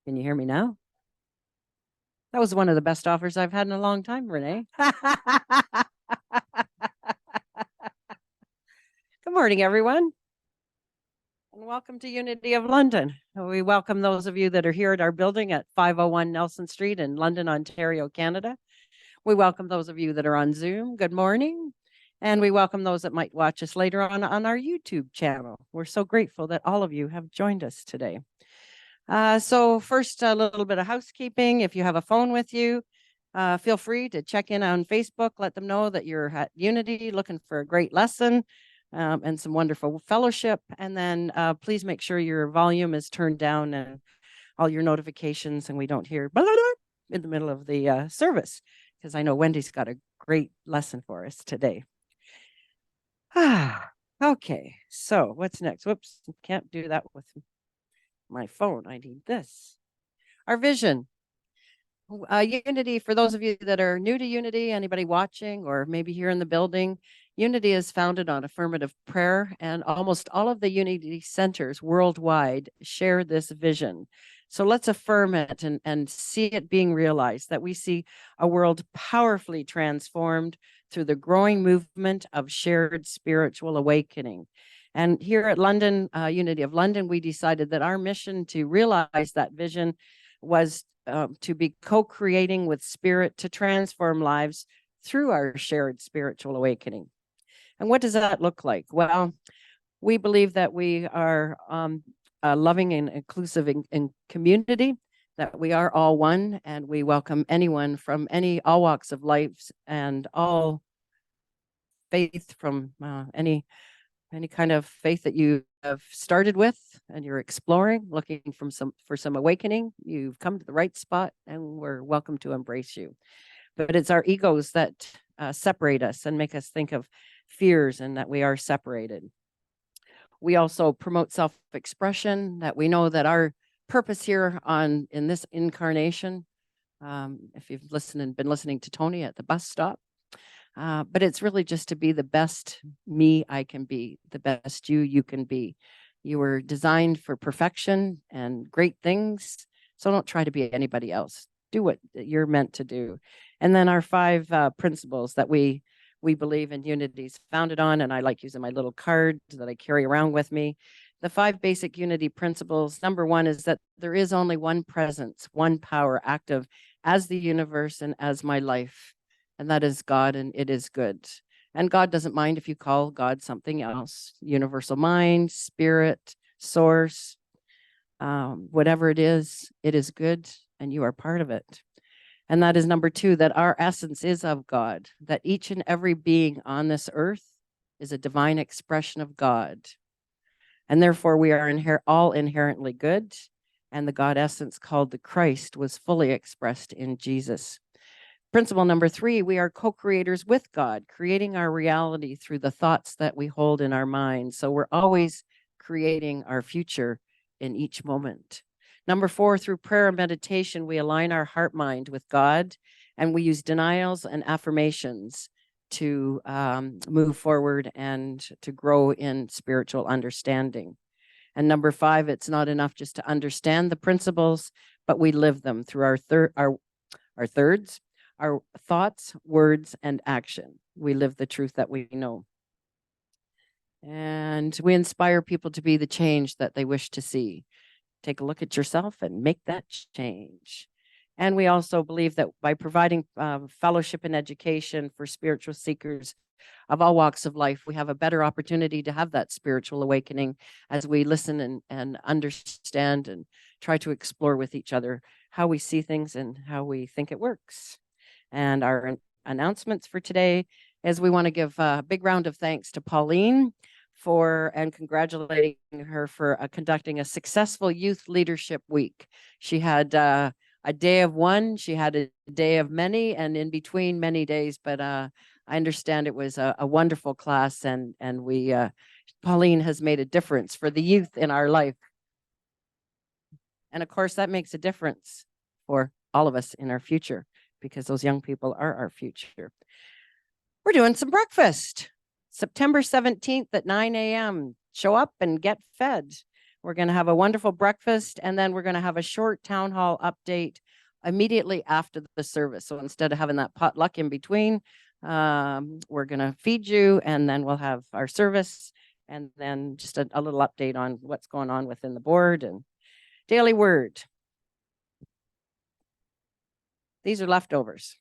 Can you hear me now? That was one of the best offers I've had in a long time, Renee. Good morning, everyone, and welcome to Unity of London. We welcome those of you that are here at our building at 501 Nelson Street in London, Ontario, Canada. We welcome those of you that are on Zoom. Good morning. And we welcome those that might watch us later on our YouTube channel. We're so grateful that all of you have joined us today. So first, a little bit of housekeeping. If you have a phone with you, feel free to check in on Facebook. Let them know that you're at Unity looking for a great lesson and some wonderful fellowship. And then please make sure your volume is turned down and all your notifications and we don't hear blah, blah, blah in the middle of the service, because I know Wendy's got a great lesson for us today. Okay, so what's next? Whoops, can't do that with my phone. I need this. Our vision. Unity, for those of you that are new to Unity, anybody watching or maybe here in the building, Unity is founded on affirmative prayer, and almost all of the Unity centers worldwide share this vision. So let's affirm it and see it being realized, that we see a world powerfully transformed through the growing movement of shared spiritual awakening. And here at London, Unity of London, we decided that our mission to realize that vision was to be co-creating with Spirit to transform lives through our shared spiritual awakening. And what does that look like? Well, we believe that we are a loving and inclusive in community, that we are all one, and we welcome anyone from all walks of life and all faith, from any kind of faith that you have started with and you're exploring, looking for some awakening. You've come to the right spot, and we're welcome to embrace you. But it's our egos that separate us and make us think of fears and that we are separated. We also promote self-expression, that we know that our purpose here in this incarnation, if you've been listening to Tony at the bus stop, but it's really just to be the best me I can be, the best you can be. You were designed for perfection and great things, so don't try to be anybody else. Do what you're meant to do. And then our 5 principles that we believe in Unity is founded on, and I like using my little card that I carry around with me. The 5 basic Unity principles. Number 1 is that there is only one presence, one power active as the universe and as my life. And that is God, and it is good. And God doesn't mind if you call God something else. Universal mind, spirit, source, whatever it is good, and you are part of it. And that is number 2, that our essence is of God, that each and every being on this earth is a divine expression of God. And therefore we are all inherently good. And the God essence called the Christ was fully expressed in Jesus. Principle number 3, we are co-creators with God, creating our reality through the thoughts that we hold in our minds. So we're always creating our future in each moment. Number 4, through prayer and meditation, we align our heart mind with God, and we use denials and affirmations to move forward and to grow in spiritual understanding. And number 5, it's not enough just to understand the principles, but we live them through our thirds, our thoughts, words, and action. We live the truth that we know. And we inspire people to be the change that they wish to see. Take a look at yourself and make that change. And we also believe that by providing fellowship and education for spiritual seekers of all walks of life, we have a better opportunity to have that spiritual awakening as we listen and understand and try to explore with each other how we see things and how we think it works. And our announcements for today is we want to give a big round of thanks to Pauline and congratulating her for conducting a successful youth leadership week. She had a day of one, she had a day of many, and in between many days, but I understand it was a wonderful class, and Pauline has made a difference for the youth in our life. And of course, that makes a difference for all of us in our future, because those young people are our future. We're doing some breakfast. September 17th at 9 a.m. Show up and get fed. We're going to have a wonderful breakfast, and then we're going to have a short town hall update immediately after the service. So instead of having that potluck in between, we're going to feed you, and then we'll have our service, and then just a little update on what's going on within the board. And daily word. These are leftovers.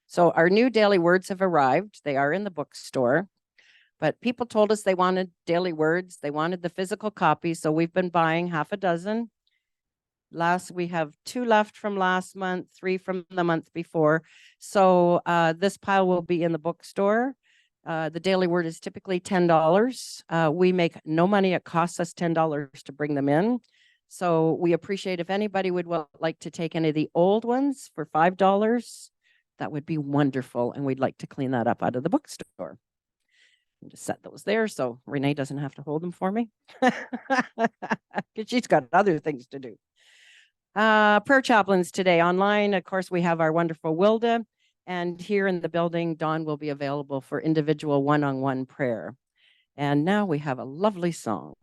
So our new daily words have arrived. They are in the bookstore, but people told us they wanted daily words. They wanted the physical copy. So we've been buying half a dozen. We have 2 left from last month, 3 from the month before. So this pile will be in the bookstore. The daily word is typically $10. We make no money. It costs us $10 to bring them in. So we appreciate if anybody would like to take any of the old ones for $5. That would be wonderful. And we'd like to clean that up out of the bookstore. And just set those there so Renee doesn't have to hold them for me. Because she's got other things to do. Prayer chaplains today online. Of course, we have our wonderful Wilda. And here in the building, Dawn will be available for individual one-on-one prayer. And now we have a lovely song.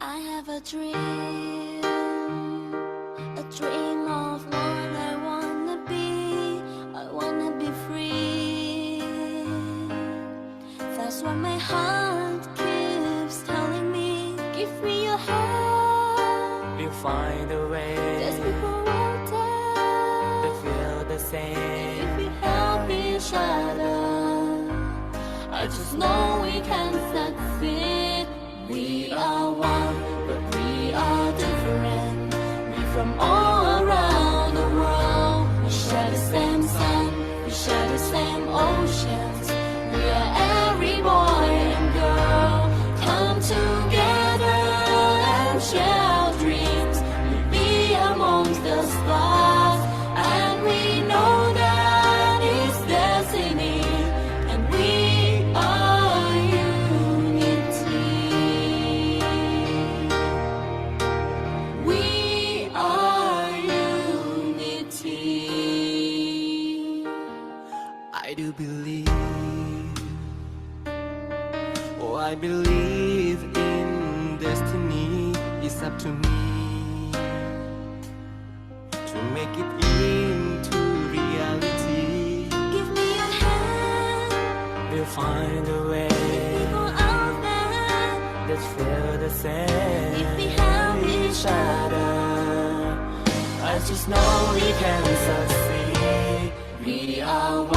I have a dream of what I wanna be. I wanna be free. That's what my heart keeps telling me. Give me your hand. We'll find a way. There's people out there that feel the same. if we help each other, I just know we can succeed. We are one, but we are different. We from all around the world. We share the same sun, we share the same oceans. We are every boy and girl. Come together and share our dreams. We'll be amongst the stars, and we know that it's destiny. And we are unity. We are unity. I do believe, oh, I believe in destiny. It's up to me to make it into reality. Give me a hand. We'll find a way People out there, that feel the same. if we help each other, I just know we can succeed. we are one,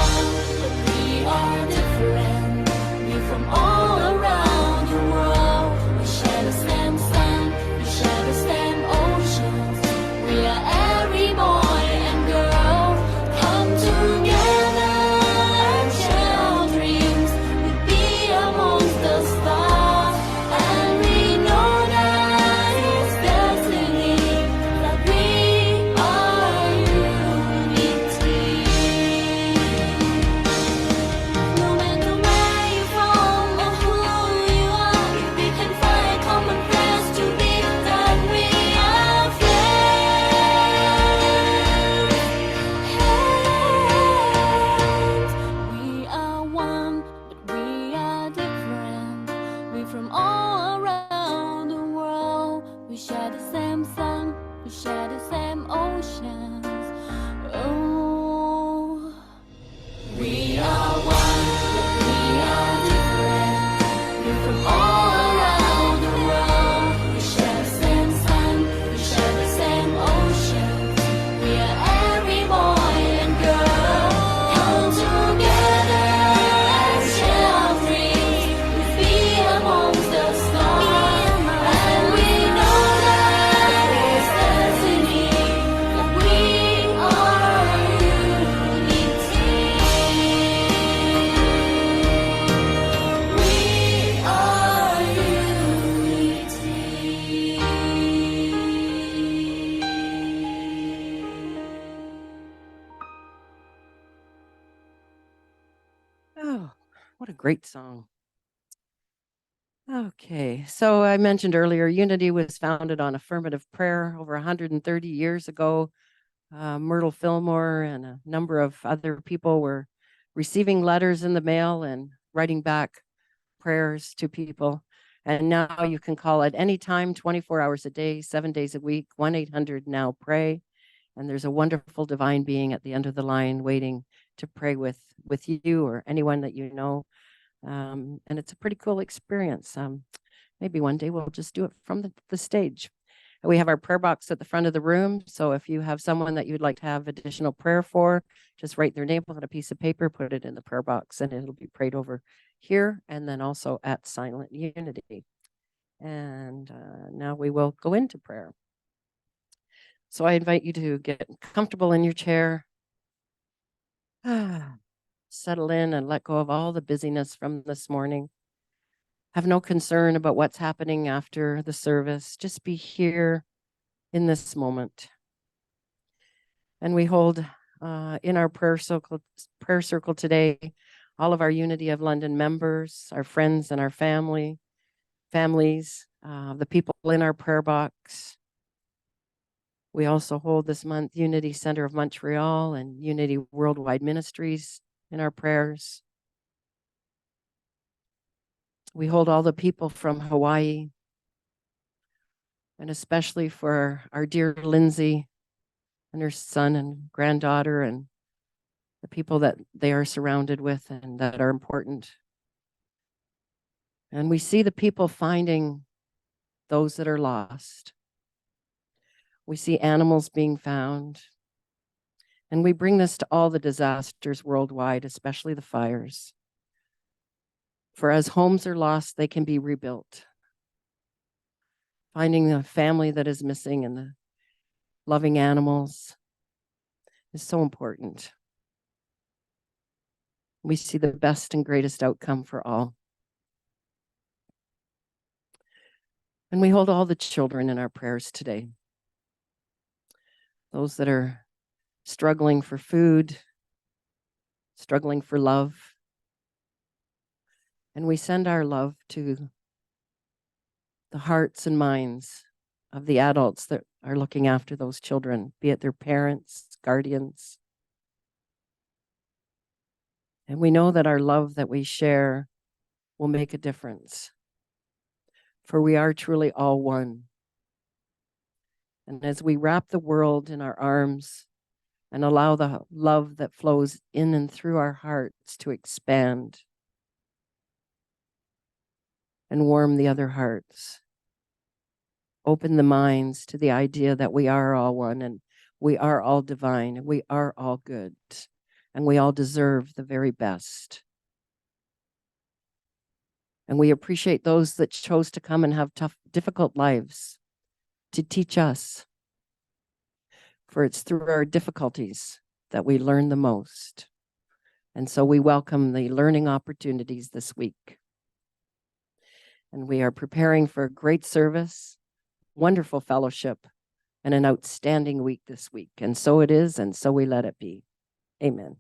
but we are different. We from all around the world. We share the same sun, we share the same oceans. We are every boy and girl. Come together and share our dreams. We'll be amongst the stars, and we know that it's destiny. That we are unity. No matter where you're from or who you are, if we can find common place to be, then we are friends. We are one, but we are different. We from all around the world. We share the same sun, we share the same oceans. Oh. We are one, but we are different. We're from all around the world. We share the same sun, we share the same oceans. We are every boy and girl. Come together and share our dreams. We'll be amongst the stars, and we know that it's destiny. That we are unity. We are unity. Oh, what a great song. Okay, so I mentioned earlier, Unity was founded on affirmative prayer over 130 years ago. Myrtle Fillmore and a number of other people were receiving letters in the mail and writing back prayers to people. And now you can call at any time, 24 hours a day, 7 days a week, 1-800-NOW-PRAY. And there's a wonderful divine being at the end of the line waiting to pray with you or anyone that you know. And it's a pretty cool experience. Maybe one day we'll just do it from the stage. We have our prayer box at the front of the room. So if you have someone that you'd like to have additional prayer for, just write their name on a piece of paper, put it in the prayer box, and it'll be prayed over here and then also at Silent Unity. And now we will go into prayer. So I invite you to get comfortable in your chair. Settle in and let go of all the busyness from this morning. Have no concern about what's happening after the service. Just be here in this moment. And we hold in our prayer circle today, all of our Unity of London members, our friends and our families, the people in our prayer box. We also hold this month Unity Center of Montreal and Unity Worldwide Ministries in our prayers. We hold all the people from Hawaii, and especially for our dear Lindsay and her son and granddaughter and the people that they are surrounded with and that are important. And we see the people finding those that are lost. We see animals being found. And we bring this to all the disasters worldwide, especially the fires. For as homes are lost, they can be rebuilt. Finding the family that is missing and the loving animals is so important. We see the best and greatest outcome for all. And we hold all the children in our prayers today. Those that are struggling for food, struggling for love. And we send our love to the hearts and minds of the adults that are looking after those children, be it their parents, guardians. And we know that our love that we share will make a difference. For we are truly all one. And as we wrap the world in our arms and allow the love that flows in and through our hearts to expand and warm the other hearts, open the minds to the idea that we are all one and we are all divine and we are all good and we all deserve the very best. And we appreciate those that chose to come and have tough, difficult lives to teach us. For it's through our difficulties that we learn the most. And so we welcome the learning opportunities this week. And we are preparing for a great service, wonderful fellowship, and an outstanding week this week. And so it is, and so we let it be. Amen.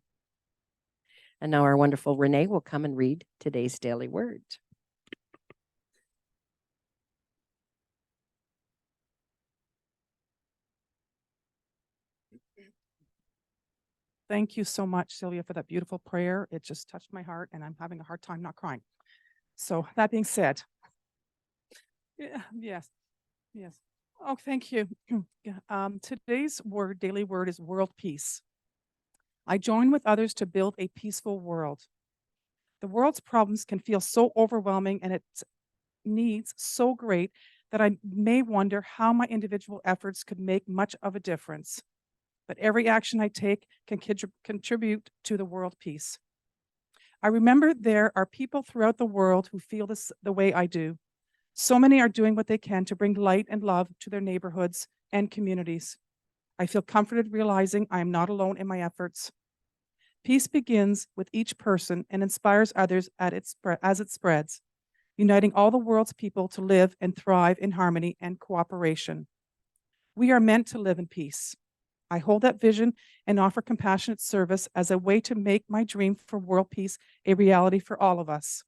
And now our wonderful Renee will come and read today's daily word. Thank you so much, Sylvia, for that beautiful prayer. It just touched my heart, and I'm having a hard time not crying. So that being said, yes. Oh, thank you. Today's daily word is world peace. I join with others to build a peaceful world. The world's problems can feel so overwhelming and its needs so great that I may wonder how my individual efforts could make much of a difference. But every action I take can contribute to the world peace. I remember there are people throughout the world who feel this the way I do. So many are doing what they can to bring light and love to their neighborhoods and communities. I feel comforted realizing I am not alone in my efforts. Peace begins with each person and inspires others as it spreads, uniting all the world's people to live and thrive in harmony and cooperation. We are meant to live in peace. I hold that vision and offer compassionate service as a way to make my dream for world peace a reality for all of us.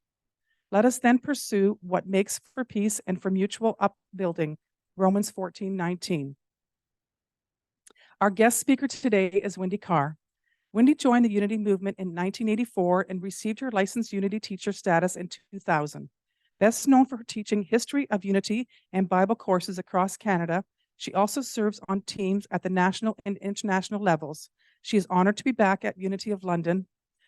Let us then pursue what makes for peace and for mutual upbuilding. Romans 14:19. Our guest speaker today is Wendy Karr. Wendy joined the Unity movement in 1984 and received her licensed Unity teacher status in 2000. Best known for her teaching history of Unity and Bible courses across Canada, she also serves on teams at the national and international levels. She is honored to be back at Unity of London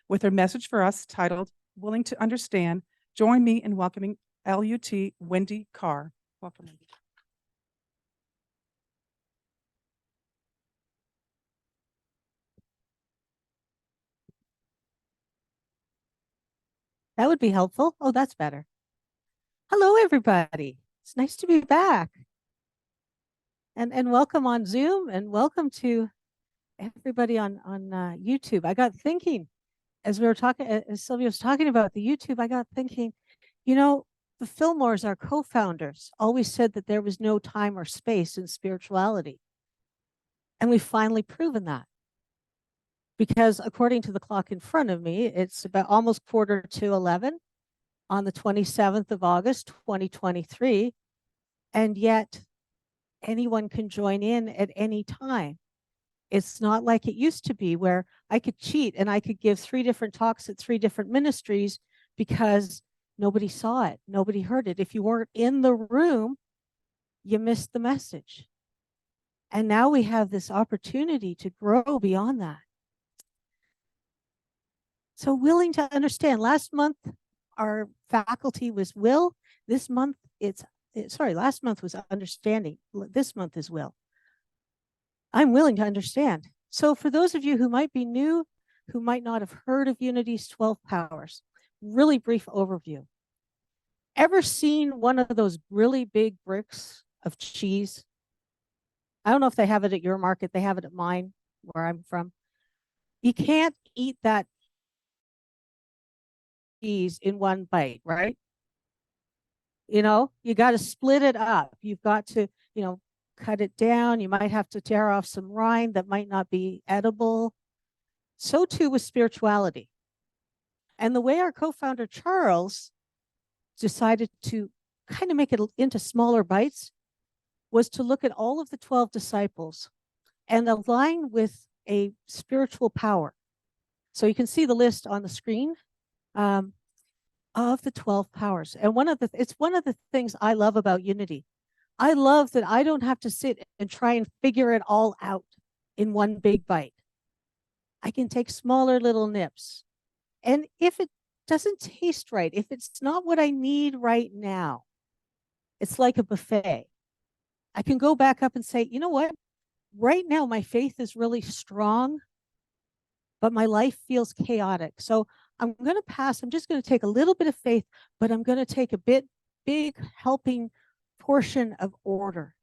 with her message for us titled, Willing to Understand. Join me in welcoming LUT Wendy Karr. Welcome, Wendy. That would be helpful. Oh, that's better. Hello, everybody. It's nice to be back. And welcome on Zoom, and welcome to everybody on YouTube. I got thinking, as we were talking, as Sylvia was talking about the YouTube, I got thinking, you know, the Fillmores, our co-founders, always said that there was no time or space in spirituality. And we've finally proven that. Because according to the clock in front of me, it's about almost 11:15 on the 27th of August, 2023. And yet anyone can join in at any time. It's not like it used to be where I could cheat and I could give 3 different talks at 3 different ministries because nobody saw it, nobody heard it. If you weren't in the room, you missed the message. And now we have this opportunity to grow beyond that. So willing to understand. Last month, our faculty was will. This month, last month was understanding. This month is will. I'm willing to understand. So for those of you who might be new, who might not have heard of Unity's 12 powers, really brief overview. Ever seen one of those really big bricks of cheese? I don't know if they have it at your market. They have it at mine, where I'm from. You can't eat that cheese in one bite, right? You know, you got to split it up. You've got to, you know, cut it down. You might have to tear off some rind that might not be edible. So too with spirituality. And the way our co-founder Charles decided to kind of make it into smaller bites was to look at all of the 12 disciples and align with a spiritual power. So you can see the list on the screen. Of the 12 powers. And it's one of the things I love about Unity. I love that I don't have to sit and try and figure it all out in one big bite. I can take smaller little nips. And if it doesn't taste right, if it's not what I need right now, it's like a buffet. I can go back up and say, you know what? Right now, my faith is really strong, but my life feels chaotic. So I'm going to pass. I'm just going to take a little bit of faith, but I'm going to take a big helping portion of order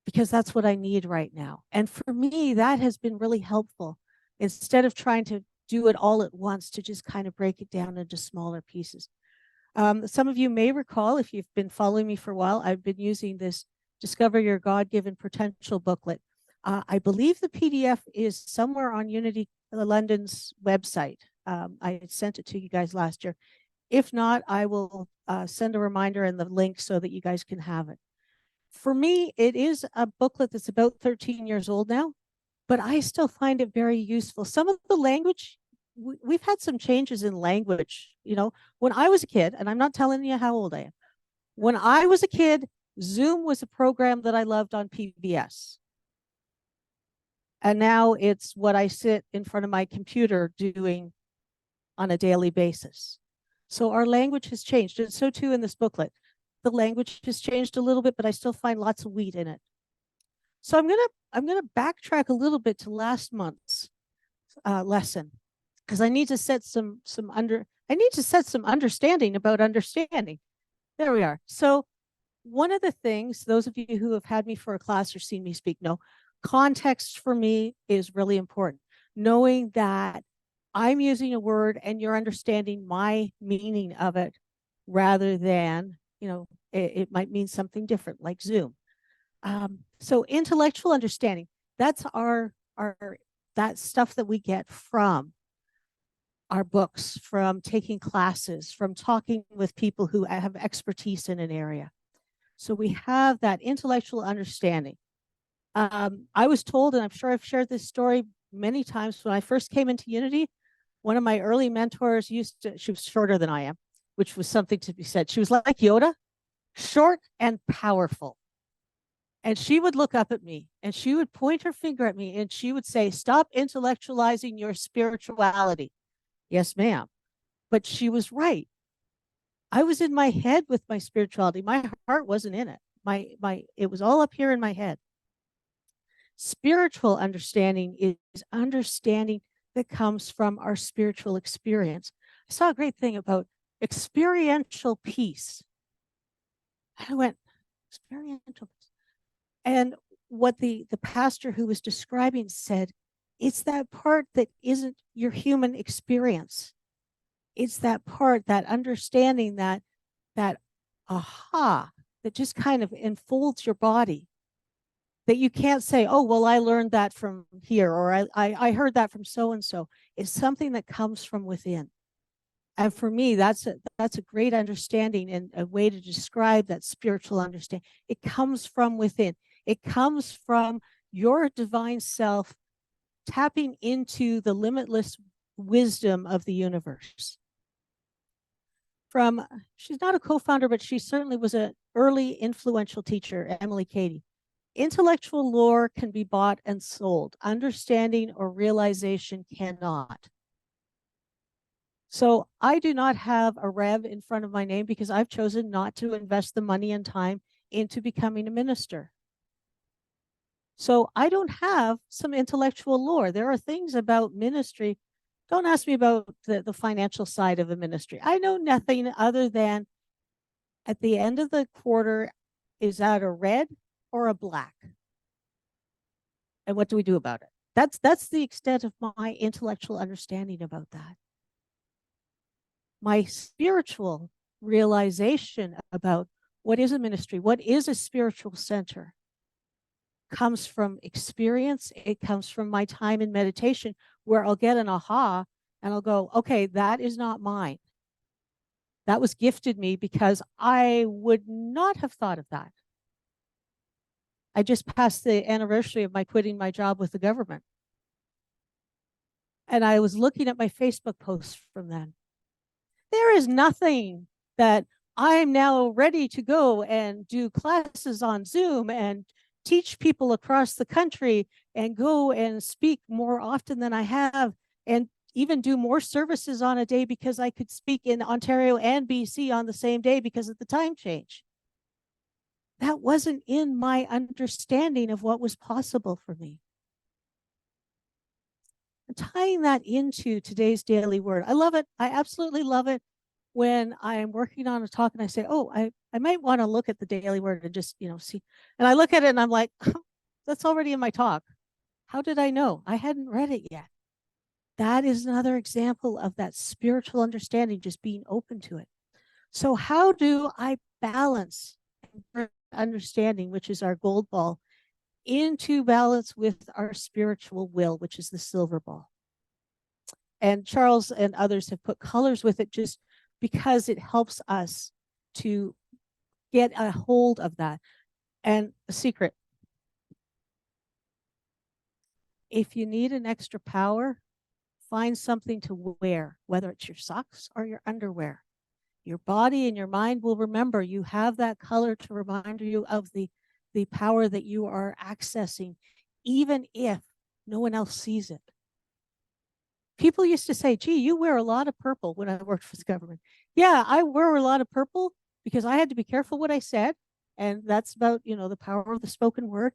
because that's what I need right now. And for me, that has been really helpful. Instead of trying to do it all at once, to just kind of break it down into smaller pieces. Some of you may recall, if you've been following me for a while, I've been using this Discover Your God-Given Potential booklet. I believe the PDF is somewhere on Unity London's website. I sent it to you guys last year. If not, I will send a reminder and the link so that you guys can have it. For me, it is a booklet that's about 13 years old now, but I still find it very useful. Some of the language, we've had some changes in language. You know, when I was a kid, and I'm not telling you how old I am, when I was a kid, Zoom was a program that I loved on PBS. And now it's what I sit in front of my computer doing on a daily basis. So our language has changed, and so too in this booklet. The language has changed a little bit, but I still find lots of wheat in it. So I'm gonna backtrack a little bit to last month's lesson, because I need to set some understanding about understanding. There we are. So one of the things, those of you who have had me for a class or seen me speak know, context for me is really important. Knowing that I'm using a word and you're understanding my meaning of it rather than, you know, it might mean something different like Zoom. So intellectual understanding, that's that stuff that we get from our books, from taking classes, from talking with people who have expertise in an area. So we have that intellectual understanding. I was told, and I'm sure I've shared this story many times, when I first came into Unity, one of my early mentors she was shorter than I am, which was something to be said. She was like Yoda, short and powerful. And she would look up at me and she would point her finger at me and she would say, "Stop intellectualizing your spirituality." Yes, ma'am. But she was right. I was in my head with my spirituality. My heart wasn't in it. It was all up here in my head. Spiritual understanding is understanding that comes from our spiritual experience. I saw a great thing about experiential peace. I went, experiential peace. And what the pastor who was describing said, it's that part that isn't your human experience. It's that part, that understanding, that aha, that just kind of enfolds your body, that you can't say, oh, well, I learned that from here, or I heard that from so-and-so. It's something that comes from within. And for me, that's a great understanding and a way to describe that spiritual understanding. It comes from within. It comes from your divine self tapping into the limitless wisdom of the universe. She's not a co-founder, but she certainly was an early influential teacher, Emily Cady. Intellectual lore can be bought and sold. Understanding or realization cannot. So I do not have a Rev in front of my name because I've chosen not to invest the money and time into becoming a minister. So I don't have some intellectual lore. There are things about ministry. Don't ask me about the financial side of a ministry. I know nothing other than at the end of the quarter, is that a red or a black? And what do we do about it? That's the extent of my intellectual understanding about that. My spiritual realization about what is a ministry, what is a spiritual center, comes from experience. It comes from my time in meditation, where I'll get an aha and I'll go, okay, that is not mine. That was gifted me because I would not have thought of that. I just passed the anniversary of my quitting my job with the government. And I was looking at my Facebook posts from then. There is nothing that I'm now ready to go and do classes on Zoom and teach people across the country and go and speak more often than I have, and even do more services on a day because I could speak in Ontario and BC on the same day because of the time change. That wasn't in my understanding of what was possible for me. And tying that into today's daily word, I love it. I absolutely love it when I'm working on a talk and I say, oh, I might want to look at the daily word and just, see. And I look at it and I'm like, that's already in my talk. How did I know? I hadn't read it yet. That is another example of that spiritual understanding, just being open to it. So how do I balance understanding, which is our gold ball, into balance with our spiritual will, which is the silver ball? And Charles and others have put colors with it just because it helps us to get a hold of that. And a secret, if you need an extra power, find something to wear, whether it's your socks or your underwear. Your body and your mind will remember you have that color to remind you of the power that you are accessing, even if no one else sees it. People used to say, gee, you wear a lot of purple when I worked for the government. Yeah, I wear a lot of purple because I had to be careful what I said. And that's about, the power of the spoken word.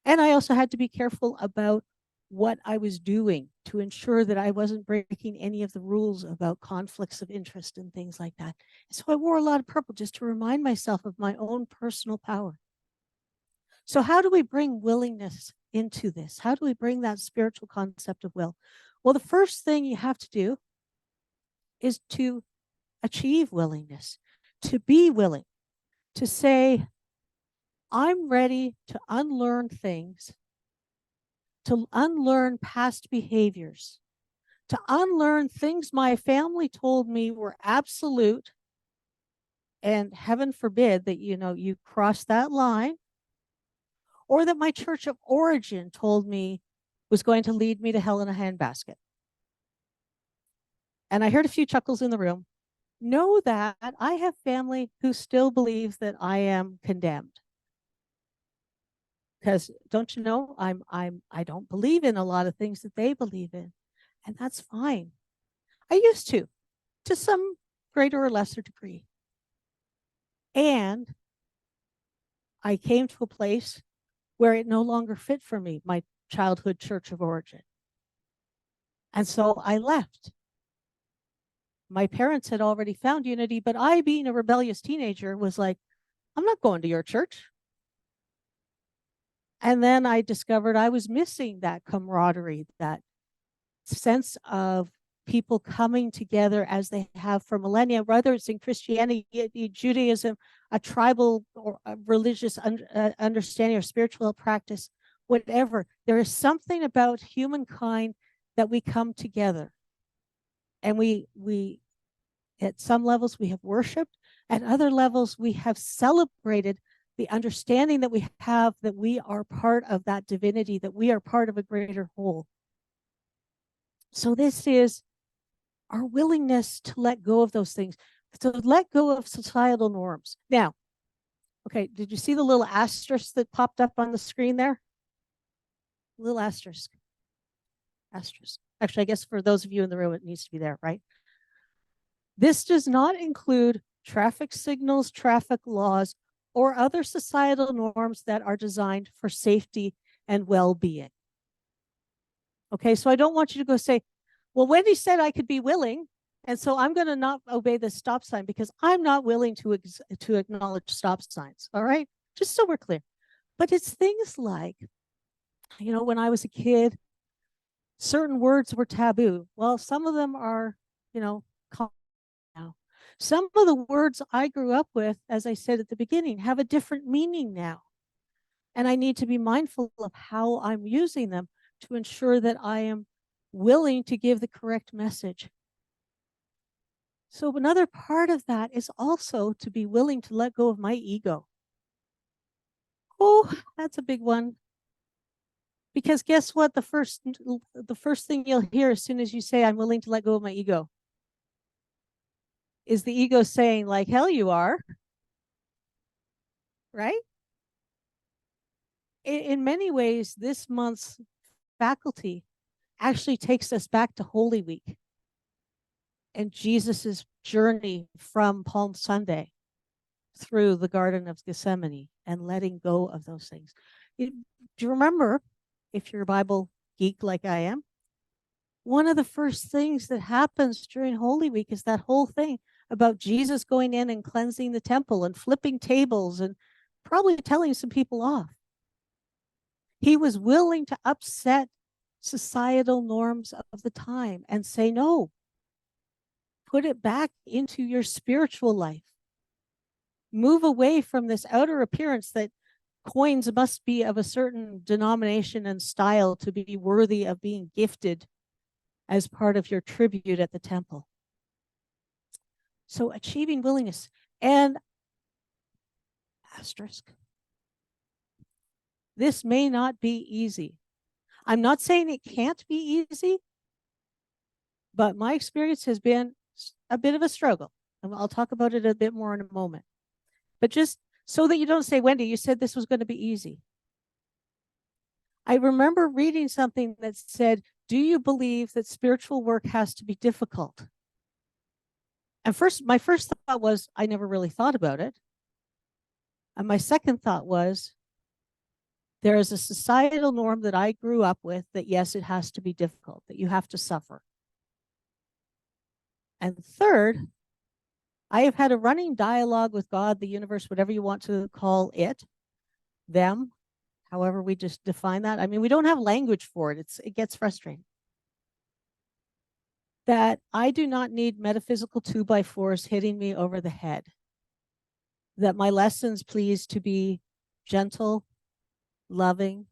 And I also had to be careful about what I was doing to ensure that I wasn't breaking any of the rules about conflicts of interest and things like that. So I wore a lot of purple just to remind myself of my own personal power. So how do we bring willingness into this? How do we bring that spiritual concept of will? Well, the first thing you have to do is to achieve willingness, to be willing, to say, I'm ready to unlearn things, to unlearn past behaviors, to unlearn things my family told me were absolute, and heaven forbid that, you cross that line, or that my church of origin told me was going to lead me to hell in a handbasket. And I heard a few chuckles in the room. Know that I have family who still believes that I am condemned. Because don't you know, I don't believe in a lot of things that they believe in, and that's fine. I used to some greater or lesser degree. And I came to a place where it no longer fit for me, my childhood church of origin. And so I left. My parents had already found unity, but I, being a rebellious teenager, was like, I'm not going to your church. And then I discovered I was missing that camaraderie, that sense of people coming together as they have for millennia, whether it's in Christianity, Judaism, a tribal or a religious understanding or spiritual practice, whatever. There is something about humankind that we come together. And we at some levels we have worshiped, at other levels we have celebrated the understanding that we have, that we are part of that divinity, that we are part of a greater whole. So this is our willingness to let go of those things, to let go of societal norms. Now, okay, did you see the little asterisk that popped up on the screen there? Little asterisk. Asterisk. Actually, I guess for those of you in the room, it needs to be there, right? This does not include traffic signals, traffic laws, or other societal norms that are designed for safety and well-being. Okay, so I don't want you to go say, well, Wendy said I could be willing, and so I'm going to not obey the stop sign because I'm not willing to acknowledge stop signs, all right? Just so we're clear. But it's things like, when I was a kid, certain words were taboo. Well, some of them are, common now. Some of the words I grew up with, as I said at the beginning, have a different meaning now. And I need to be mindful of how I'm using them to ensure that I am willing to give the correct message. So another part of that is also to be willing to let go of my ego. Oh, that's a big one. Because guess what? The first thing you'll hear as soon as you say, I'm willing to let go of my ego, is the ego saying, like, hell you are. Right? In many ways, this month's faculty actually takes us back to Holy Week and Jesus's journey from Palm Sunday through the Garden of Gethsemane and letting go of those things. Do you remember, if you're a Bible geek like I am, one of the first things that happens during Holy Week is that whole thing about Jesus going in and cleansing the temple and flipping tables and probably telling some people off. He was willing to upset societal norms of the time and say, no, put it back into your spiritual life. Move away from this outer appearance that coins must be of a certain denomination and style to be worthy of being gifted as part of your tribute at the temple. So achieving willingness. And asterisk, this may not be easy. I'm not saying it can't be easy, but my experience has been a bit of a struggle. And I'll talk about it a bit more in a moment. But just so that you don't say, Wendy, you said this was going to be easy. I remember reading something that said, do you believe that spiritual work has to be difficult? And my first thought was, I never really thought about it. And my second thought was, there is a societal norm that I grew up with that, yes, it has to be difficult, that you have to suffer. And third, I have had a running dialogue with God, the universe, whatever you want to call it, them, however we just define that. I mean, we don't have language for it. It gets frustrating. That I do not need metaphysical 2x4s hitting me over the head. That my lessons please to be gentle, loving,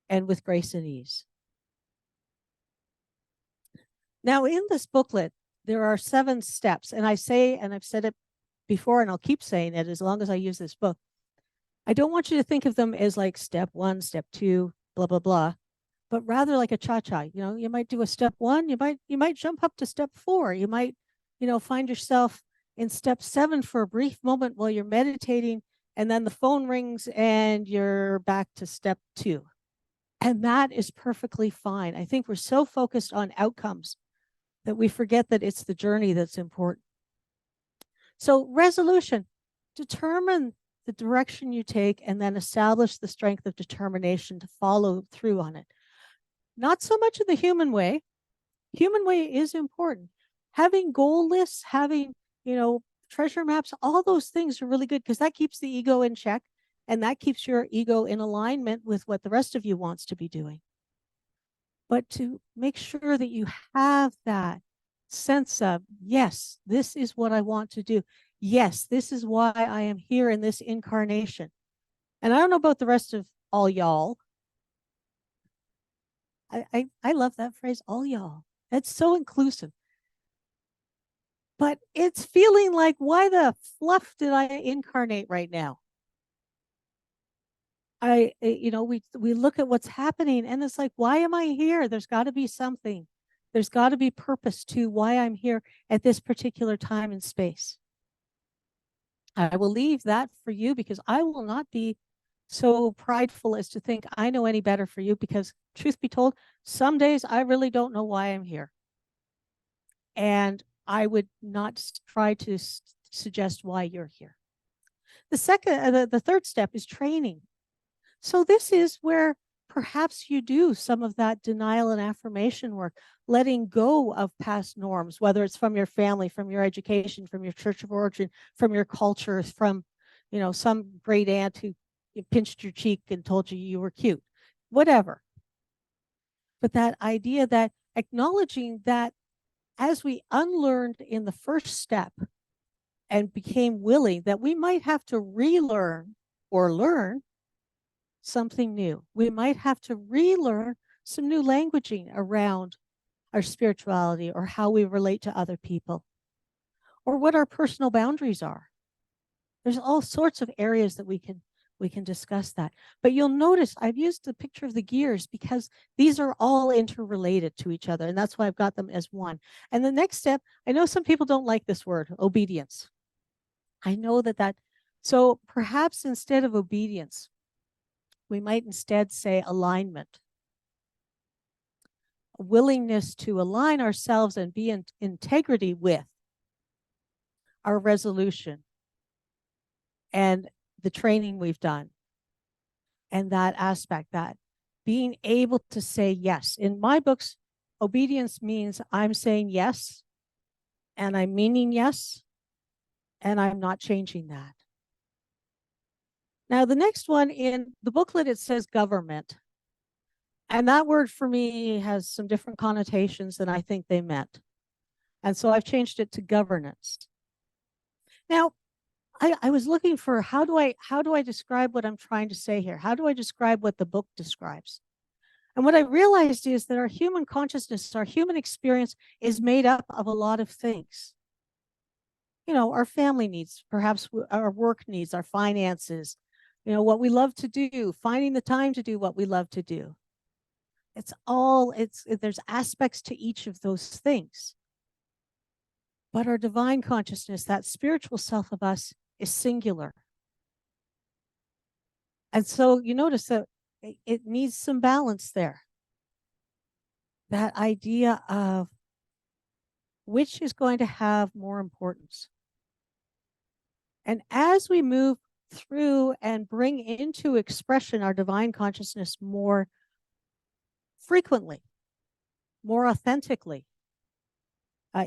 and with grace and ease. Now, in this booklet, there are 7 steps. And I say, and I've said it before, and I'll keep saying it as long as I use this book. I don't want you to think of them as like step 1, step 2, blah, blah, blah, but rather like a cha-cha. You know, you might do a step 1, you might jump up to step 4. You might, find yourself in step 7 for a brief moment while you're meditating, and then the phone rings and you're back to step 2. And that is perfectly fine. I think we're so focused on outcomes that we forget that it's the journey that's important. So resolution, determine the direction you take and then establish the strength of determination to follow through on it. Not so much in the human way. Human way is important. Having goal lists, having, treasure maps, all those things are really good because that keeps the ego in check and that keeps your ego in alignment with what the rest of you wants to be doing. But to make sure that you have that sense of, yes, this is what I want to do. Yes, this is why I am here in this incarnation. And I don't know about the rest of all y'all. I love that phrase, all y'all. It's so inclusive. But it's feeling like, why the fluff did I incarnate right now? We look at what's happening and it's like, why am I here? There's got to be something. There's got to be purpose to why I'm here at this particular time and space. I will leave that for you because I will not be so prideful as to think I know any better for you, because truth be told, some days I really don't know why I'm here. And I would not try to suggest why you're here. The third step is training. So this is where perhaps you do some of that denial and affirmation work, letting go of past norms, whether it's from your family, from your education, from your church of origin, from your culture, from, some great aunt who pinched your cheek and told you you were cute, whatever. But that idea that acknowledging that as we unlearned in the first step and became willing, that we might have to relearn or learn something new. We might have to relearn some new languaging around our spirituality or how we relate to other people or what our personal boundaries are. There's all sorts of areas that we can discuss that. But you'll notice I've used the picture of the gears because these are all interrelated to each other. And that's why I've got them as one. And the next step, I know some people don't like this word, obedience. I know that so perhaps instead of obedience, we might instead say alignment. A willingness to align ourselves and be in integrity with our resolution and the training we've done. And that aspect, that being able to say yes. In my books, obedience means I'm saying yes, and I'm meaning yes, and I'm not changing that. Now, the next one in the booklet, it says government. And that word for me has some different connotations than I think they meant. And so I've changed it to governance. Now, I was looking for how do I describe what I'm trying to say here? How do I describe what the book describes? And what I realized is that our human consciousness, our human experience is made up of a lot of things. Our family needs, perhaps our work needs, our finances, what we love to do, finding the time to do what we love to do. There's aspects to each of those things. But our divine consciousness, that spiritual self of us, is singular. And so you notice that it needs some balance there. That idea of which is going to have more importance. And as we move through and bring into expression our divine consciousness more frequently, more authentically,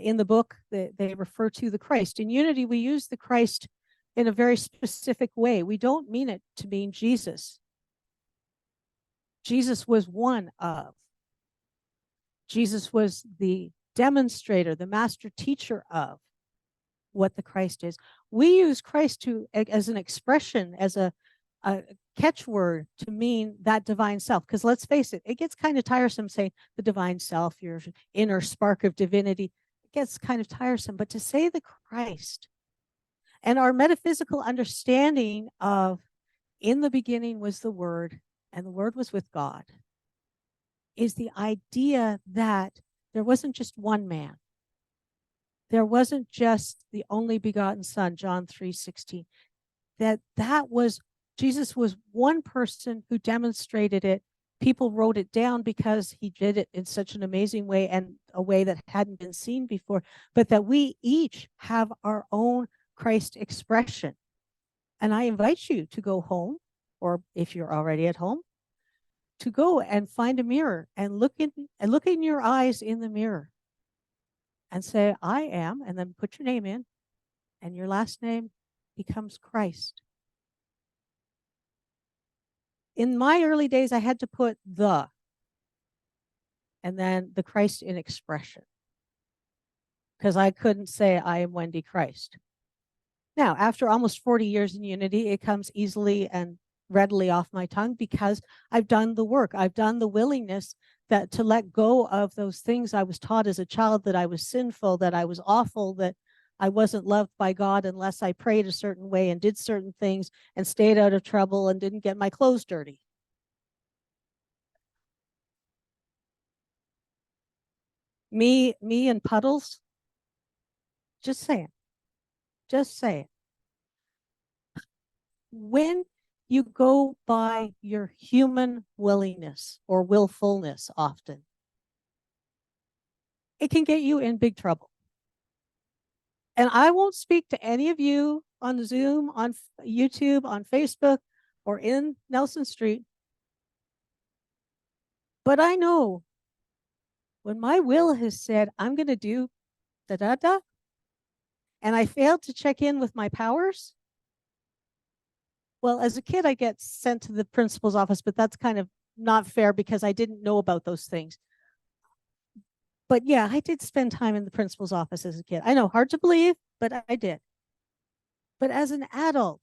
in the book, they refer to the Christ. In Unity, we use the Christ in a very specific way. We don't mean it to mean Jesus. Jesus was one of. Jesus was the demonstrator, the master teacher of what the Christ is. We use Christ as an expression, as a catchword to mean that divine self. Because let's face it, it gets kind of tiresome saying the divine self, your inner spark of divinity. It gets kind of tiresome. But to say the Christ and our metaphysical understanding of in the beginning was the Word, and the Word was with God, is the idea that there wasn't just one man. There wasn't just the only begotten Son, John 3:16. That was Jesus was one person who demonstrated it. People wrote it down because he did it in such an amazing way and a way that hadn't been seen before, but that we each have our own Christ expression. And I invite you to go home, or if you're already at home, to go and find a mirror and look in your eyes in the mirror and say, I am, and then put your name in, and your last name becomes Christ. In my early days, I had to put the, and then the Christ in expression, because I couldn't say I am Wendy Christ. Now, after almost 40 years in Unity, it comes easily and readily off my tongue because I've done the work. I've done the willingness that to let go of those things I was taught as a child, that I was sinful, that I was awful, that I wasn't loved by God unless I prayed a certain way and did certain things and stayed out of trouble and didn't get my clothes dirty. Me and puddles. Just saying. Just saying. When you go by your human willingness or willfulness often, it can get you in big trouble. And I won't speak to any of you on Zoom, on YouTube, on Facebook, or in Nelson Street. But I know when my will has said, I'm going to do da da da, and I failed to check in with my powers. Well, as a kid, I get sent to the principal's office, but that's kind of not fair because I didn't know about those things. But yeah, I did spend time in the principal's office as a kid. I know, hard to believe, but I did. But as an adult,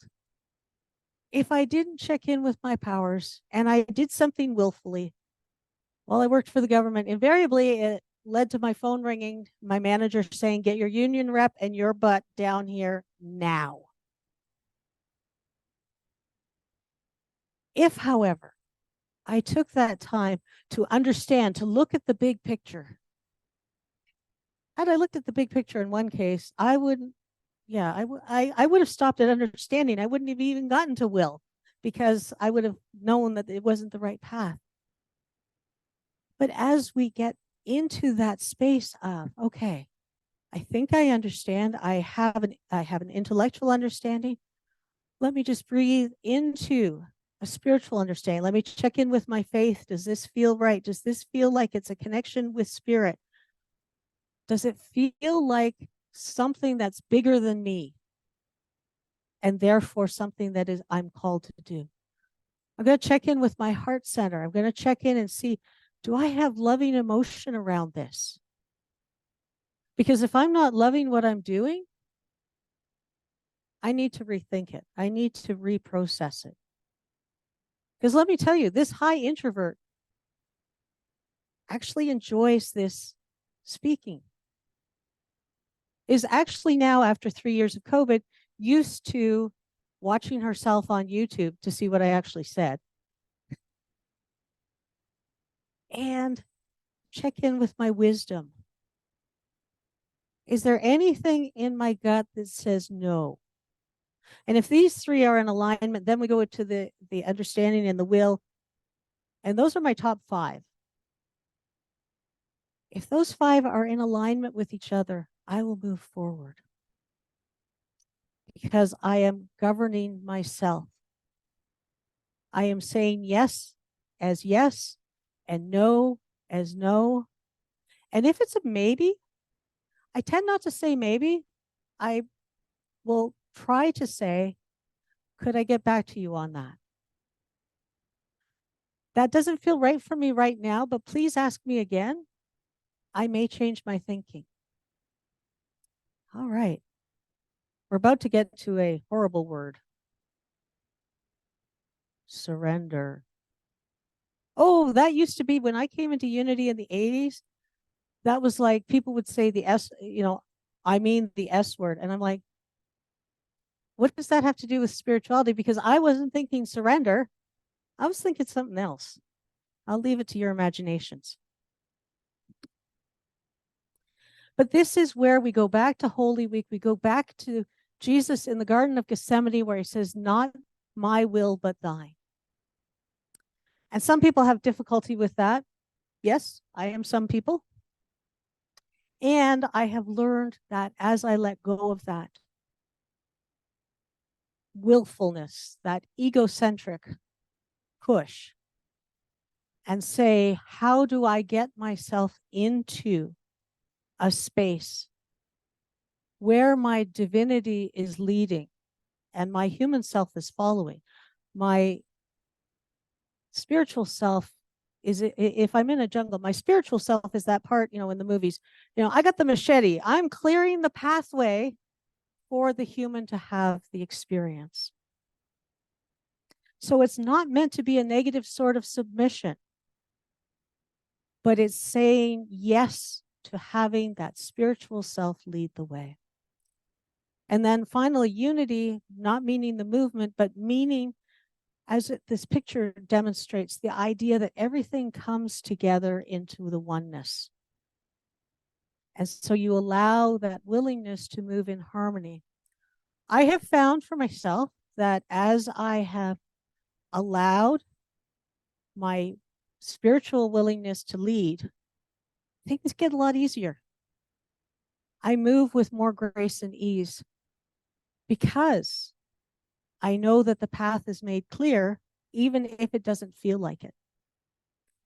if I didn't check in with my powers and I did something willfully while I worked for the government, invariably it led to my phone ringing, my manager saying, get your union rep and your butt down here now. If, however, I took that time to understand, to look at the big picture, had I looked at the big picture in one case, I wouldn't, yeah, I would have stopped at understanding. I wouldn't have even gotten to will because I would have known that it wasn't the right path. But as we get into that space of, okay, I think I understand, I have an intellectual understanding. Let me just breathe into a spiritual understanding. Let me check in with my faith. Does this feel right? Does this feel like it's a connection with spirit? Does it feel like something that's bigger than me and therefore something that is I'm called to do? I'm going to check in with my heart center. I'm going to check in and see, do I have loving emotion around this? Because if I'm not loving what I'm doing, I need to rethink it. I need to reprocess it. Because let me tell you, this high introvert actually enjoys this speaking. Is actually now, after 3 years of COVID, used to watching herself on YouTube to see what I actually said. And check in with my wisdom. Is there anything in my gut that says no? And if these three are in alignment, then we go to the understanding and the will. And those are my top 5. If those 5 are in alignment with each other, I will move forward because I am governing myself. I am saying yes as yes and no as no. And if it's a maybe, I tend not to say maybe. I will try to say, could I get back to you on that? That doesn't feel right for me right now, but please ask me again. I may change my thinking. All right. We're about to get to a horrible word. surrender. Oh, that used to be when I came into Unity in the 80s. That was like people would say the S, I mean the S word. And I'm like, what does that have to do with spirituality? Because I wasn't thinking surrender. I was thinking something else. I'll leave it to your imaginations. But this is where we go back to Holy Week. We go back to Jesus in the Garden of Gethsemane, where he says, not my will, but thine. And some people have difficulty with that. Yes, I am some people. And I have learned that as I let go of that willfulness, that egocentric push, and say, how do I get myself into a space where my divinity is leading and my human self is following? My spiritual self is, if I'm in a jungle, my spiritual self is that part, in the movies, I got the machete, I'm clearing the pathway for the human to have the experience. So it's not meant to be a negative sort of submission, but it's saying yes to having that spiritual self lead the way. And then finally, unity, not meaning the movement, but meaning, as this picture demonstrates, the idea that everything comes together into the oneness. And so you allow that willingness to move in harmony. I have found for myself that as I have allowed my spiritual willingness to lead, things get a lot easier. I move with more grace and ease because I know that the path is made clear, even if it doesn't feel like it.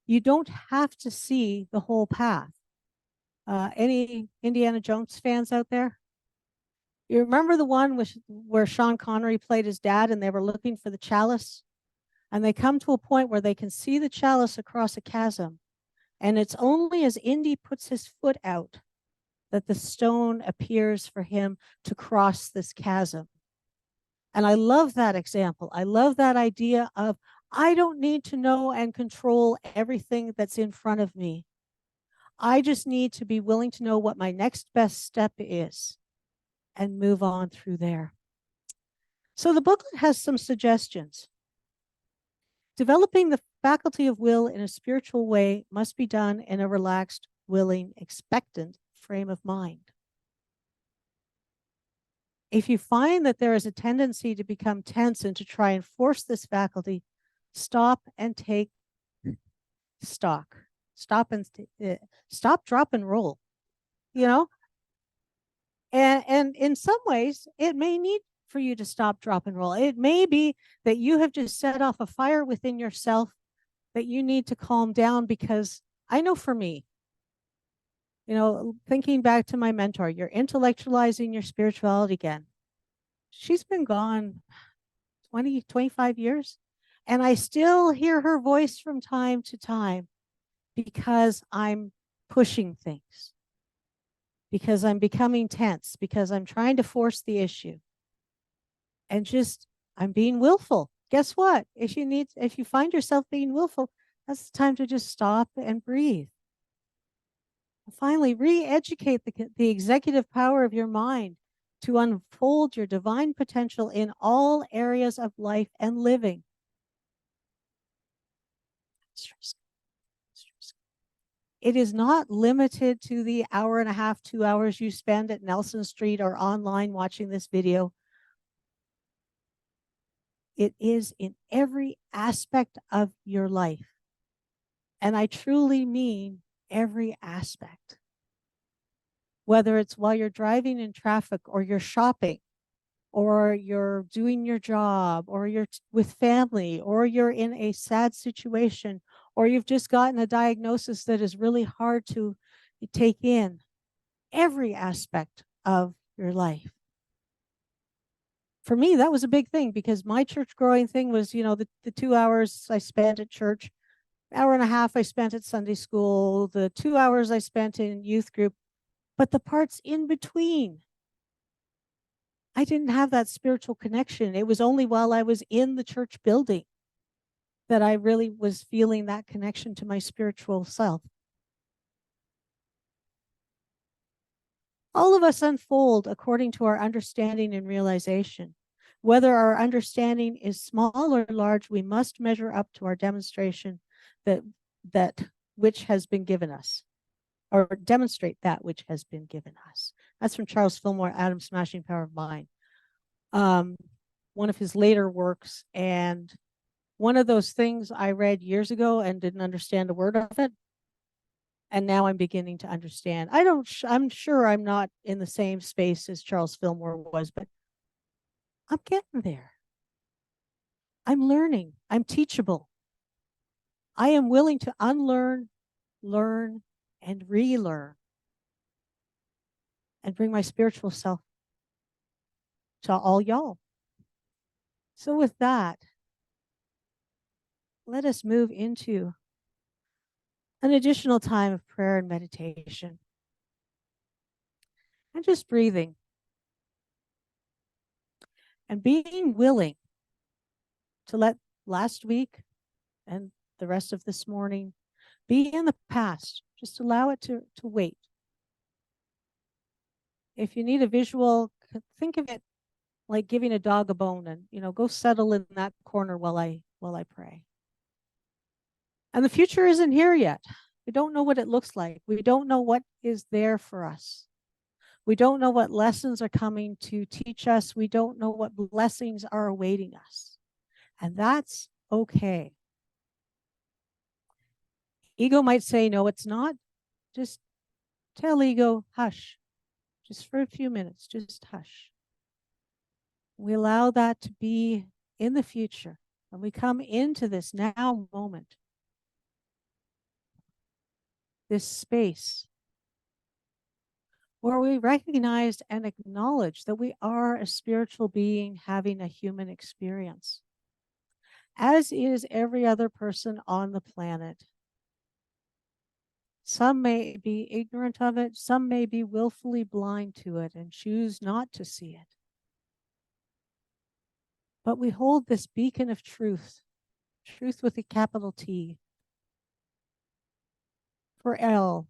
You don't have to see the whole path. Any Indiana Jones fans out there? You remember the one where Sean Connery played his dad and they were looking for the chalice? And they come to a point where they can see the chalice across a chasm. And it's only as Indy puts his foot out that the stone appears for him to cross this chasm. And I love that example. I love that idea of, I don't need to know and control everything that's in front of me. I just need to be willing to know what my next best step is and move on through there. So the booklet has some suggestions. Developing the faculty of will in a spiritual way must be done in a relaxed, willing, expectant frame of mind. If you find that there is a tendency to become tense and to try and force this faculty, stop and take stock. Stop, drop, and roll. And in some ways, it may need for you to stop, drop, and roll. It may be that you have just set off a fire within yourself that you need to calm down, because I know for me, thinking back to my mentor, you're intellectualizing your spirituality again. She's been gone 20, 25 years, and I still hear her voice from time to time because I'm pushing things, because I'm becoming tense, because I'm trying to force the issue. And I'm being willful. Guess what? If you find yourself being willful, that's the time to just stop and breathe. Finally, re-educate the executive power of your mind to unfold your divine potential in all areas of life and living. It is not limited to the hour and a half, 2 hours you spend at Nelson Street or online watching this video. It is in every aspect of your life. And I truly mean every aspect. Whether it's while you're driving in traffic, or you're shopping, or you're doing your job, or you're with family, or you're in a sad situation, or you've just gotten a diagnosis that is really hard to take in. Every aspect of your life. For me, that was a big thing, because my church growing thing was, the 2 hours I spent at church, hour and a half I spent at Sunday school, the 2 hours I spent in youth group, but the parts in between, I didn't have that spiritual connection. It was only while I was in the church building that I really was feeling that connection to my spiritual self. All of us unfold according to our understanding and realization. Whether our understanding is small or large, we must measure up to our demonstration that which has been given us, or demonstrate that which has been given us. That's from Charles Fillmore, Atom's Smashing Power of Mind. One of his later works, and one of those things I read years ago and didn't understand a word of it. And now I'm beginning to understand. I'm sure I'm not in the same space as Charles Fillmore was, but I'm getting there. I'm learning. I'm teachable. I am willing to unlearn, learn, and relearn, and bring my spiritual self to all y'all. So with that, let us move into an additional time of prayer and meditation. And just breathing. And being willing to let last week and the rest of this morning be in the past. Just allow it to wait. If you need a visual, think of it like giving a dog a bone, and go settle in that corner while I pray. And the future isn't here yet. We don't know what it looks like. We don't know what is there for us. We don't know what lessons are coming to teach us. We don't know what blessings are awaiting us. And that's okay. Ego might say, no, it's not. Just tell ego, hush. Just for a few minutes, just hush. We allow that to be in the future. And we come into this now moment, this space where we recognize and acknowledge that we are a spiritual being having a human experience, as is every other person on the planet. Some may be ignorant of it, some may be willfully blind to it and choose not to see it. But we hold this beacon of truth, truth with a capital T, for L,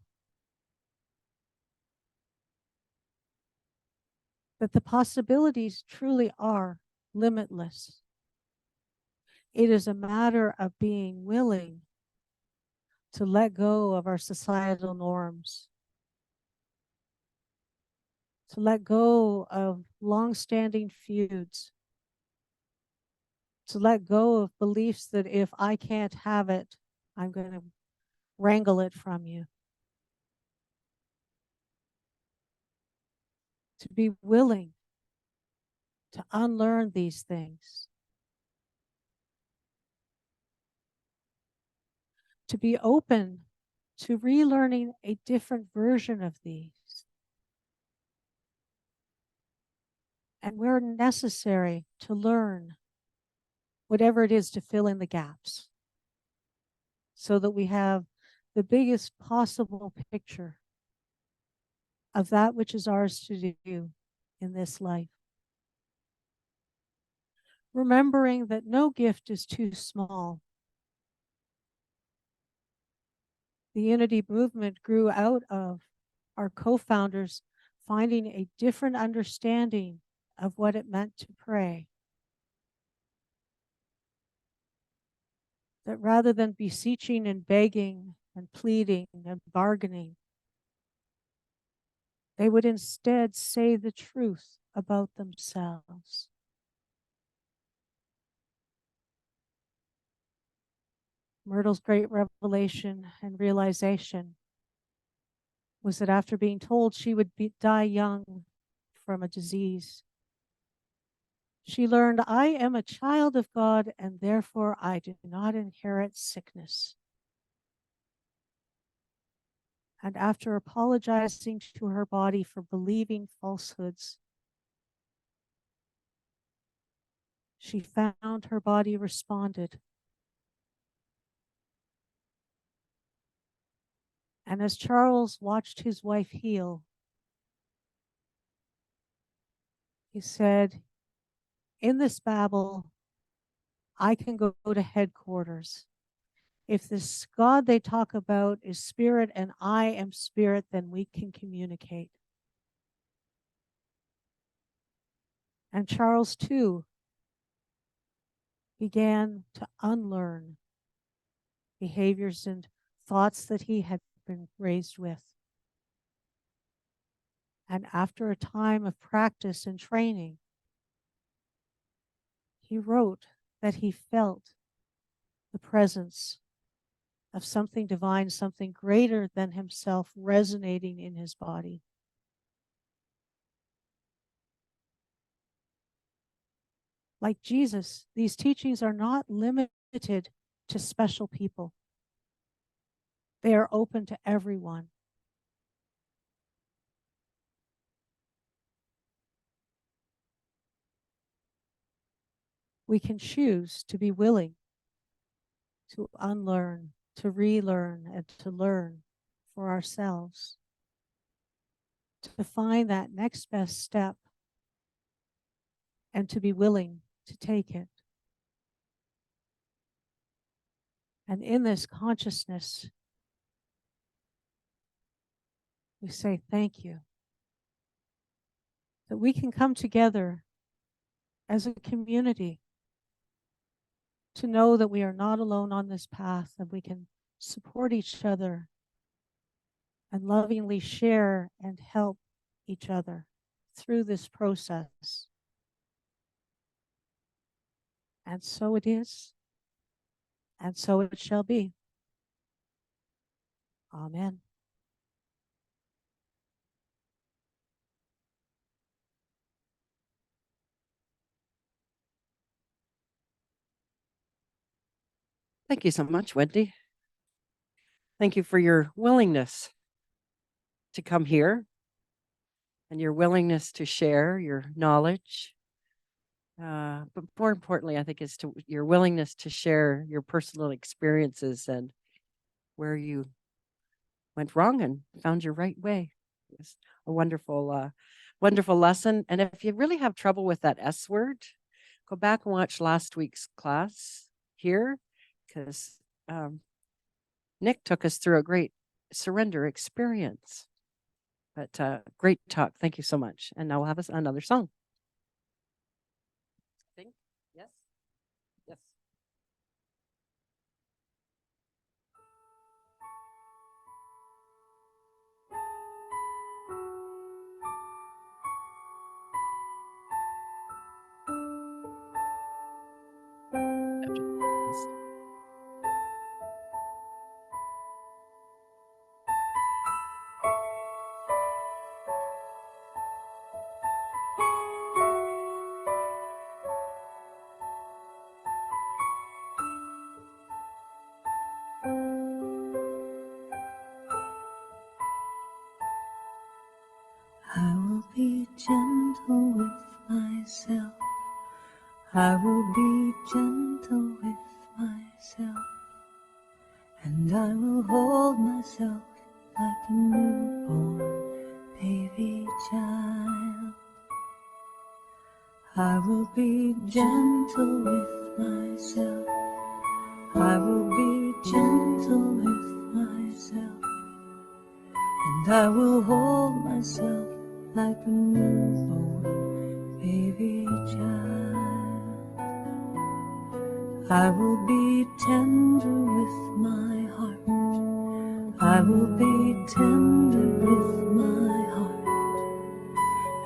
that the possibilities truly are limitless. It is a matter of being willing to let go of our societal norms, to let go of long-standing feuds, to let go of beliefs that if I can't have it, I'm going to wrangle it from you. To be willing to unlearn these things. To be open to relearning a different version of these. And where necessary, to learn whatever it is to fill in the gaps, so that we have the biggest possible picture of that which is ours to do in this life. Remembering that no gift is too small. The Unity movement grew out of our co-founders finding a different understanding of what it meant to pray. That rather than beseeching and begging and pleading and bargaining, they would instead say the truth about themselves. Myrtle's great revelation and realization was that after being told she would die young from a disease, she learned, I am a child of God, and therefore I do not inherit sickness. And after apologizing to her body for believing falsehoods, she found her body responded. And as Charles watched his wife heal, he said, in this babble, I can go to headquarters. If this God they talk about is spirit and I am spirit, then we can communicate. And Charles, too, began to unlearn behaviors and thoughts that he had been raised with. And after a time of practice and training, he wrote that he felt the presence of something divine, something greater than himself resonating in his body. Like Jesus, these teachings are not limited to special people. They are open to everyone. We can choose to be willing to unlearn, to relearn, and to learn for ourselves, to find that next best step, and to be willing to take it. And in this consciousness, we say thank you. That we can come together as a community to know that we are not alone on this path, and we can support each other and lovingly share and help each other through this process. And so it is, and so it shall be. Amen. Thank you so much, Wendy. Thank you for your willingness to come here and your willingness to share your knowledge. But more importantly, I think, is to your willingness to share your personal experiences and where you went wrong and found your right way. It's a wonderful, wonderful lesson. And if you really have trouble with that S word, go back and watch last week's class here, because Nick took us through a great surrender experience. But great talk. Thank you so much. And now we'll have another song. Think? Yes? Yes. Yes. I will be gentle with myself. I will be gentle with myself. And I will hold myself like a newborn baby child. I will be gentle with myself. I will be gentle with myself. And I will hold myself like a newborn baby child. I will be tender with my heart. I will be tender with my heart.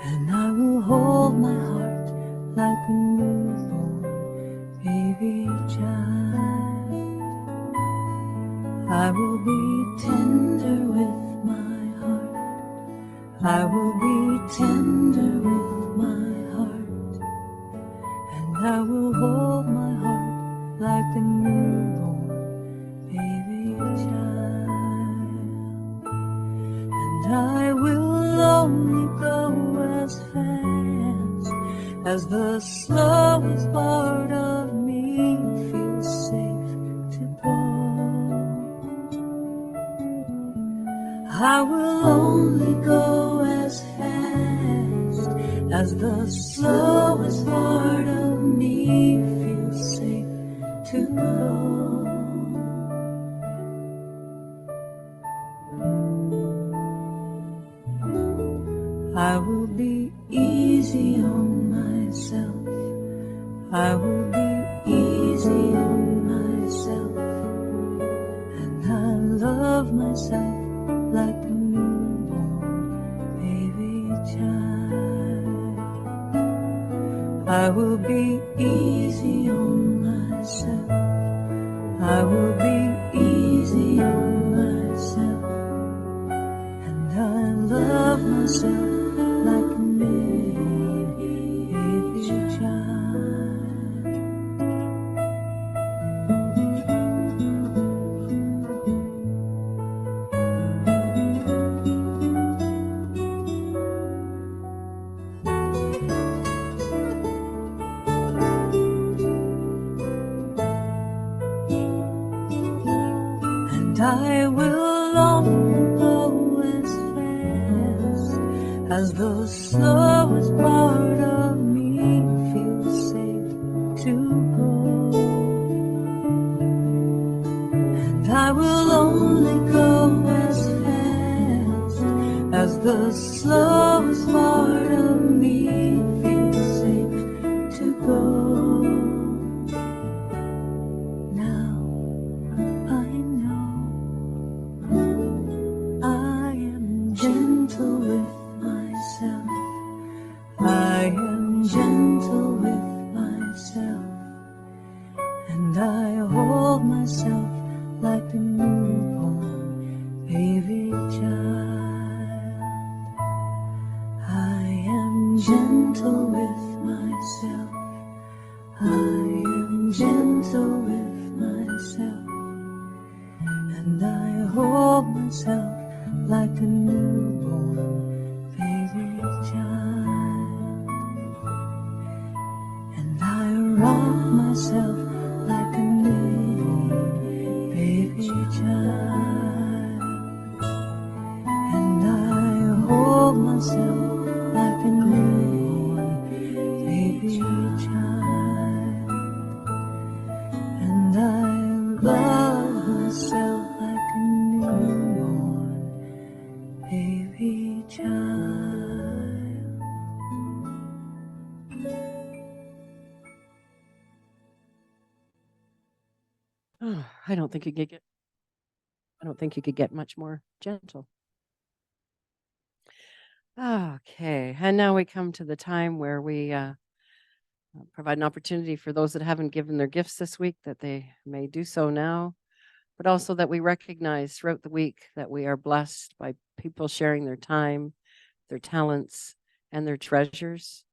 And I will hold my heart like a newborn baby child. I will be tender with my heart. I will be tender with my heart. And I will hold my heart like a newborn baby child. And I will only go as fast as the slowest part of me feels safe to go. I will only go as fast as the slowest part of me feels safe I will be easy on myself, and I love myself like a newborn baby child. I will be easy on myself, I will be easy on myself, and I love myself like a baby child. And I will long go as fast as the slowest part of me feels safe to go. And I will only go as fast as the slowest part of me feels safe to go. Now I know I am gentle with myself, I am gentle with myself, and I hold myself like a newborn baby child. I am gentle with myself, I am gentle with myself, and I hold myself like a newborn baby child. And I rock myself like a baby child. And I hold myself like a baby child. And I love myself like a newborn baby child. Oh, I don't think you could get. I don't think you could get much more gentle. Okay, and now we come to the time where we provide an opportunity for those that haven't given their gifts this week that they may do so now, but also that we recognize throughout the week that we are blessed by people sharing their time, their talents, and their treasures.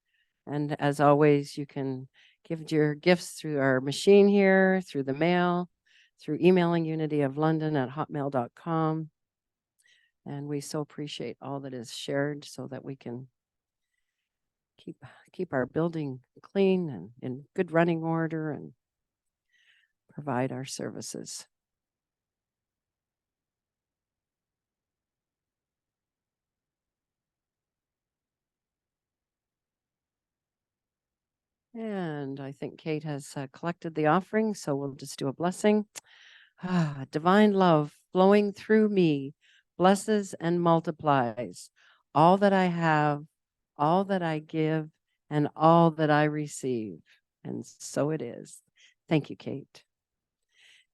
And as always, you can give your gifts through our machine here, through the mail, through emailing unityoflondon@hotmail.com. And we so appreciate all that is shared so that we can keep our building clean and in good running order and provide our services. And I think Kate has collected the offering, so we'll just do a blessing. Divine love flowing through me blesses and multiplies all that I have, all that I give, and all that I receive. And so it is. Thank you, Kate.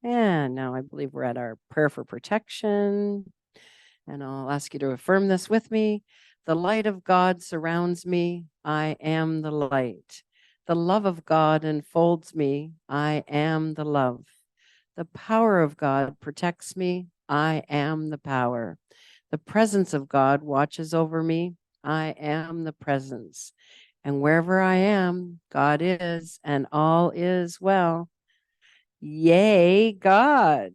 And now I believe we're at our prayer for protection. And I'll ask you to affirm this with me. The light of God surrounds me. I am the light. The love of God enfolds me. I am the love. The power of God protects me. I am the power. The presence of God watches over me. I am the presence. And wherever I am, God is, and all is well. Yay, God.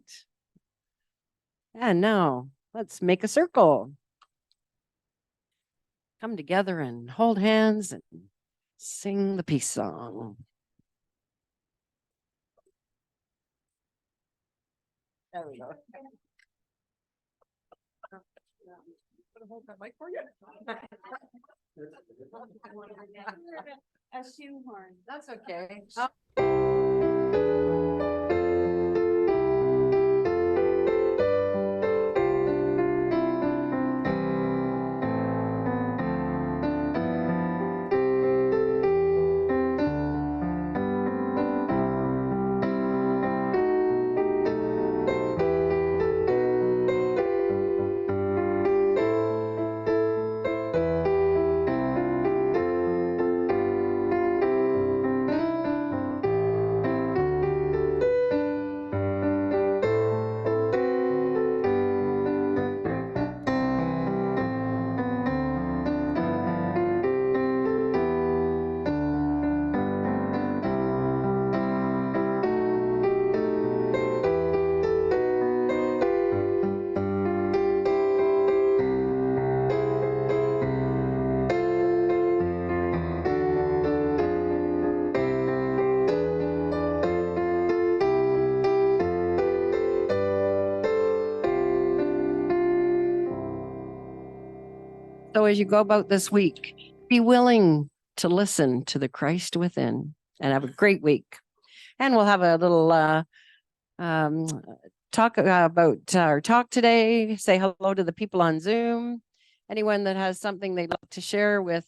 And now let's make a circle. Come together and hold hands and sing the peace song. There we go. Hold that mic for you. A shoehorn. That's okay. So as you go about this week, be willing to listen to the Christ within, and have a great week. And we'll have a little um, talk about our talk today. Say hello to the people on Zoom. Anyone that has something they'd like to share with